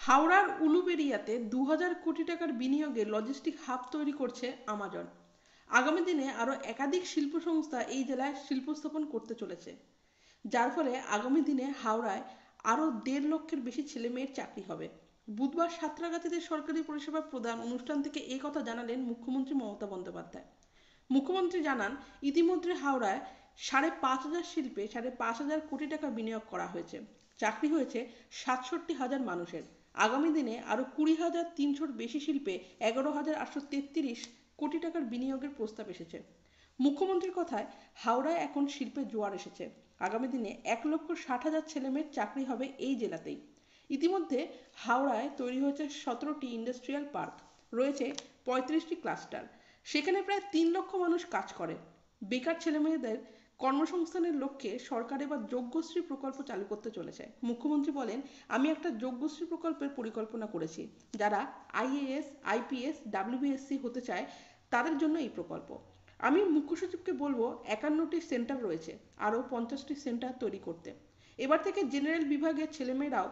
হাওড়ার উলুবেড়িয়াতে ২০০০ কোটি টাকার বিনিয়োগে লজিস্টিক হাব তৈরি করছে আমাজন। আগামী দিনে আরও একাধিক শিল্প সংস্থা এই জেলায় শিল্প স্থাপন করতে চলেছে, যার ফলে আগামী দিনে হাওড়ায় আরও ১.৫ লক্ষের বেশি ছেলে মেয়ের চাকরি হবে। বুধবার সাঁতরাগাছিতে সরকারি পরিষেবা প্রদান অনুষ্ঠান থেকে এই কথা জানালেন মুখ্যমন্ত্রী মমতা বন্দ্যোপাধ্যায়। মুখ্যমন্ত্রী জানান, ইতিমধ্যে হাওড়ায় ৫,৫০০ শিল্পে ৫,৫০০ কোটি টাকা বিনিয়োগ করা হয়েছে। চাকরি হয়েছে ৬৭,০০০ মানুষের। আগামী দিনে আরও ২০,৩০০-র বেশি শিল্পে ১১,৮৩৩ কোটি টাকার বিনিয়োগের প্রস্তাব এসেছে। মুখ্যমন্ত্রীর কথায়, হাওড়ায় এখন শিল্পের জোয়ার এসেছে। আগামী দিনে ১,৬০,০০০ ছেলেমেয়ের চাকরি হবে এই জেলাতেই। ইতিমধ্যে হাওড়ায় তৈরি হয়েছে ১৭টি ইন্ডাস্ট্রিয়াল পার্ক, রয়েছে ৩৫টি ক্লাস্টার। সেখানে প্রায় ৩ লক্ষ মানুষ কাজ করে। বেকার ছেলেমেয়েদের কর্মসংস্থানের লক্ষ্যে সরকার এবার যোগ্যশ্রী প্রকল্প চালু করতে চলেছে। মুখ্যমন্ত্রী বলেন, আমি একটা যোগ্যশ্রী প্রকল্পের পরিকল্পনা করেছি। যারা আইএএস, আইপিএস, ডাব্লিউবিএসসি হতে চায় তাদের জন্য এই প্রকল্প। আমি মুখ্য সচিবকে বলবো ৫১টি সেন্টার রয়েছে, আরও ৫০টি সেন্টার তৈরি করতে। এবার থেকে জেনারেল বিভাগের ছেলেমেয়েরাও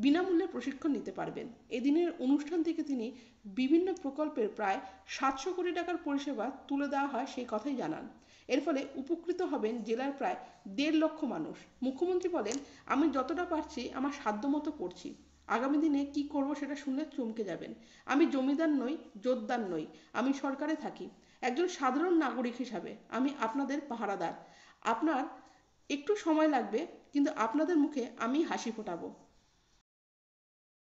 বিনামূল্যে প্রশিক্ষণ নিতে পারবেন। এদিনের অনুষ্ঠান থেকে তিনি বিভিন্ন প্রকল্পের প্রায় ৭০০ কোটি টাকার পরিষেবা তুলে দেওয়া হয় সেই কথাই জানান। এর ফলে উপকৃত হবেন জেলার প্রায় ১.৫ লক্ষ মানুষ। মুখ্যমন্ত্রী বলেন, আমি যতটা পারছি আমার সাধ্যমতো করছি। আগামী দিনে কি করব সেটা শুনলে চমকে যাবেন। আমি জমিদার নই, জোতদার নই, আমি সরকারে থাকি। একজন সাধারণ নাগরিক হিসাবে আমি আপনাদের পাহারাদার। আপনার একটু সময় লাগবে, কিন্তু আপনাদের মুখে আমি হাসি ফোটাবো।